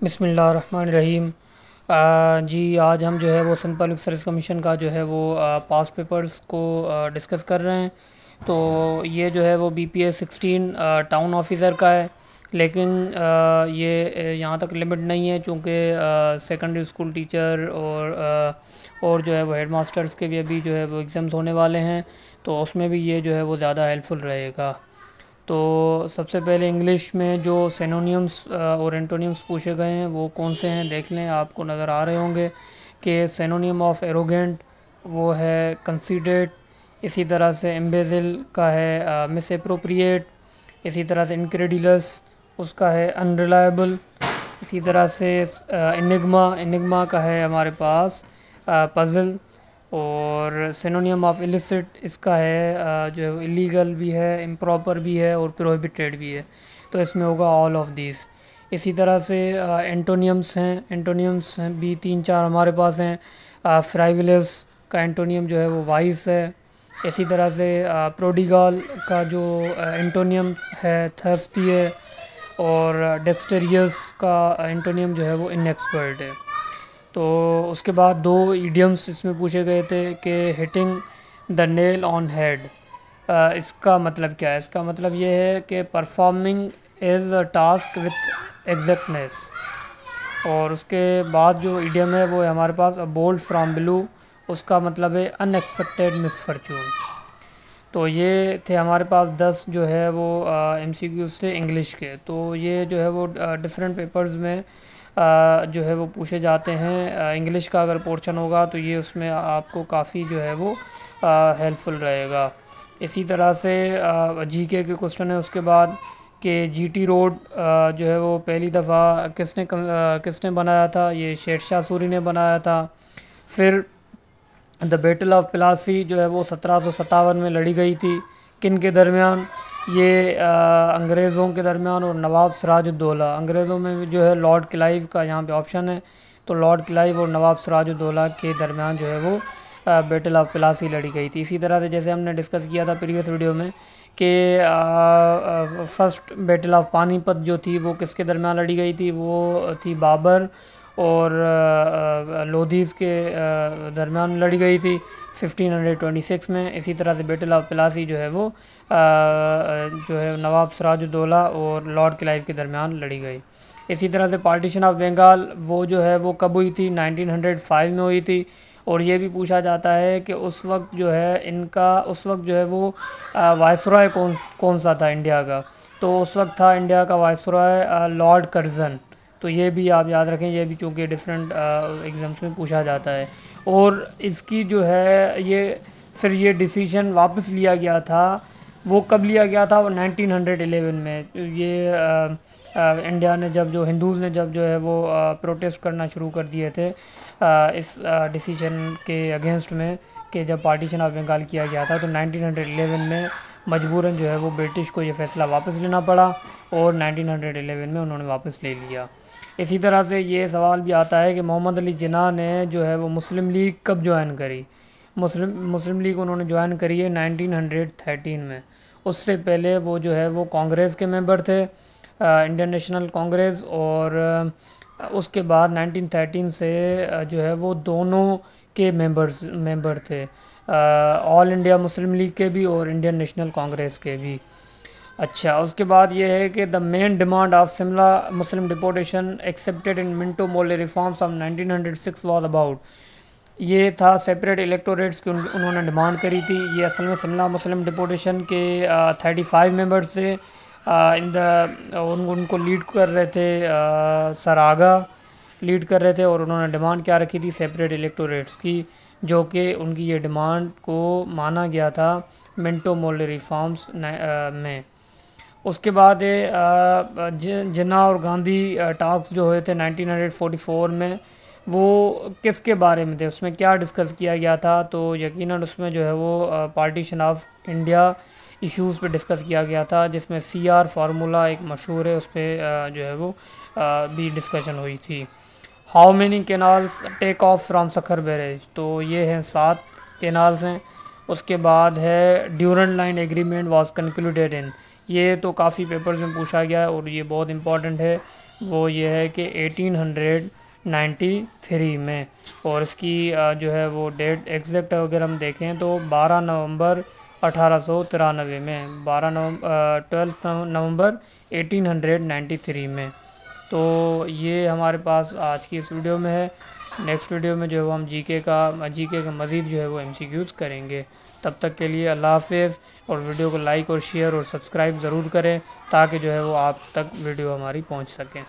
बिस्मिल्लाहिर्रहमानिर्रहीम। जी आज हम जो है वो सिंध पब्लिक सर्विस कमीशन का जो है वो पास पेपर्स को डिस्कस कर रहे हैं। तो ये जो है वो BPA 16 टाउन ऑफिसर का है, लेकिन ये यहाँ तक लिमिट नहीं है, चूँकि सेकेंडरी स्कूल टीचर और जो है वो हेड मास्टर्स के भी अभी जो है वो एग्ज़ाम्स होने वाले हैं, तो उसमें भी ये जो है वो ज़्यादा हेल्पफुल रहेगा। तो सबसे पहले इंग्लिश में जो सिनोनिम्स और एंटोनिम्स पूछे गए हैं वो कौन से हैं देख लें, आपको नज़र आ रहे होंगे कि सिनोनिम ऑफ एरोगेंट वो है कंसीडर्ड, इसी तरह से एम्बेजिल का है मिस अप्रोप्रिएट, इसी तरह से इनक्रेडिलस उसका है अनरिलायबल, इसी तरह से इनिग्मा का है हमारे पास पज़ल, और सिनोनिम ऑफ इलिसिट इसका है जो है इलीगल भी है, इम्प्रॉपर भी है और प्रोहिबिटेड भी है, तो इसमें होगा ऑल ऑफ दिस। इसी तरह से एंटोनियम्स हैं भी 3-4 हमारे पास हैं। फ्राइवलेस का एंटोनियम जो है वो वाइस है। इसी तरह से प्रोडिगल का जो एंटोनियम है थर्स्टी है, और डेक्सटेरियस का एंटोनियम जो है वो इनएक्सपर्ट है। तो उसके बाद 2 इडियम्स इसमें पूछे गए थे कि hitting the nail on head, इसका मतलब क्या है। इसका मतलब ये है कि performing is a task with exactness. और उसके बाद जो इडियम है वो है हमारे पास अ बोल्ट फ्रॉम ब्लू, उसका मतलब है अनएक्सपेक्टेड मिसफॉर्चून। तो ये थे हमारे पास 10 जो है वो MCQs थे इंग्लिश के। तो ये जो है वो डिफरेंट पेपर्स में जो है वो पूछे जाते हैं। इंग्लिश का अगर पोर्शन होगा तो ये उसमें आपको काफ़ी जो है वो हेल्पफुल रहेगा। इसी तरह से GK के क्वेश्चन है उसके बाद कि GT रोड जो है वो पहली दफ़ा किसने बनाया था। ये शेरशाह सूरी ने बनाया था। फिर द बैटल ऑफ प्लासी जो है वो 1757 में लड़ी गई थी, किन के दरमियान। ये अंग्रेज़ों के दरमियान और नवाब सिराजुद्दौला। अंग्रेज़ों में जो है लॉर्ड क्लाइव का यहाँ पे ऑप्शन है, तो लॉर्ड क्लाइव और नवाब सिराजुद्दौला के दरमियान जो है वो बैटल ऑफ प्लासी लड़ी गई थी। इसी तरह से जैसे हमने डिस्कस किया था प्रीवियस वीडियो में कि फर्स्ट बैटल ऑफ पानीपत जो थी वो किसके दरमियान लड़ी गई थी, वो थी बाबर और लोधीज़ के दरमियान लड़ी गई थी 1526 में। इसी तरह से बैटल ऑफ प्लासी जो है वो जो है नवाब सिराजुद्दौला और लॉर्ड क्लाइव के दरमियान लड़ी गई। इसी तरह से पार्टीशन ऑफ बंगाल वो जो है वो कब हुई थी, 1905 में हुई थी। और ये भी पूछा जाता है कि उस वक्त जो है इनका उस वक्त जो है वो वायसरॉय कौन सा था इंडिया का। तो उस वक्त था इंडिया का वायसरॉय लॉर्ड कर्जन। तो ये भी आप याद रखें, ये भी चूँकि डिफरेंट एग्ज़ाम्स में पूछा जाता है। और इसकी जो है फिर ये डिसीजन वापस लिया गया था, वो कब लिया गया था, वो 1911 में। ये इंडिया ने जो हिंदूज़ ने जब जो है वो प्रोटेस्ट करना शुरू कर दिए थे इस डिसीजन के अगेंस्ट में, कि जब पार्टीशन ऑफ बंगाल किया गया था, तो 1911 में मजबूरन जो है वो ब्रिटिश को ये फ़ैसला वापस लेना पड़ा, और 1911 में उन्होंने वापस ले लिया। इसी तरह से ये सवाल भी आता है कि मोहम्मद अली जिन्ना ने जो है वो मुस्लिम लीग कब ज्वाइन करी। मुस्लिम लीग उन्होंने ज्वाइन करी है 1913 में। उससे पहले वो जो है वो कांग्रेस के मेंबर थे, इंडियन नेशनल कांग्रेस। और उसके बाद 1913 से जो है वो दोनों के मेंबर थे, ऑल इंडिया मुस्लिम लीग के भी और इंडियन नेशनल कांग्रेस के भी। अच्छा, उसके बाद ये है कि the main demand of Shimla Muslim deportation accepted in Minto मोले रिफॉर्म्स ऑफ 1906 वाज अबाउट। ये था सेपरेट इलेक्टोरेट्स की उन्होंने डिमांड करी थी। ये असल में शिमला मुस्लिम डिपोटेशन के 35 मेंबर्स थे। उनको लीड कर रहे थे सर आगा लीड कर रहे थे, और उन्होंने डिमांड क्या रखी थी, सेपरेट इलेक्टोरेट्स की, जो कि उनकी ये डिमांड को माना गया था मिंटो मोले रिफॉर्म्स में। उसके बाद जिन्ना और गांधी टॉक्स जो हुए थे 1944 में, वो किसके बारे में थे, उसमें क्या डिस्कस किया गया था। तो यकीनन उसमें जो है वो पार्टीशन ऑफ इंडिया इश्यूज़ पे डिस्कस किया गया था, जिसमें CR फार्मूला एक मशहूर है, उस पर जो है वो भी डिस्कशन हुई थी। How many canals take off from Sukkur barrage, तो ये हैं 7 कैनाल्स हैं। उसके बाद है Durand line agreement was concluded in, ये तो काफ़ी पेपर्स में पूछा गया है और ये बहुत इंपॉर्टेंट है। वो ये है कि 1893 में, और इसकी जो है वो डेट एग्जैक्ट अगर हम देखें तो 12 नवंबर 1893 में, 12 नवंबर 1893 में। तो ये हमारे पास आज की इस वीडियो में है। नेक्स्ट वीडियो में जो है वो हम जीके का मज़ीद जो है वो एमसीक्यूज़ करेंगे। तब तक के लिए अल्लाह हाफिज़, और वीडियो को लाइक और शेयर और सब्सक्राइब ज़रूर करें ताकि जो है वो आप तक वीडियो हमारी पहुंच सकें।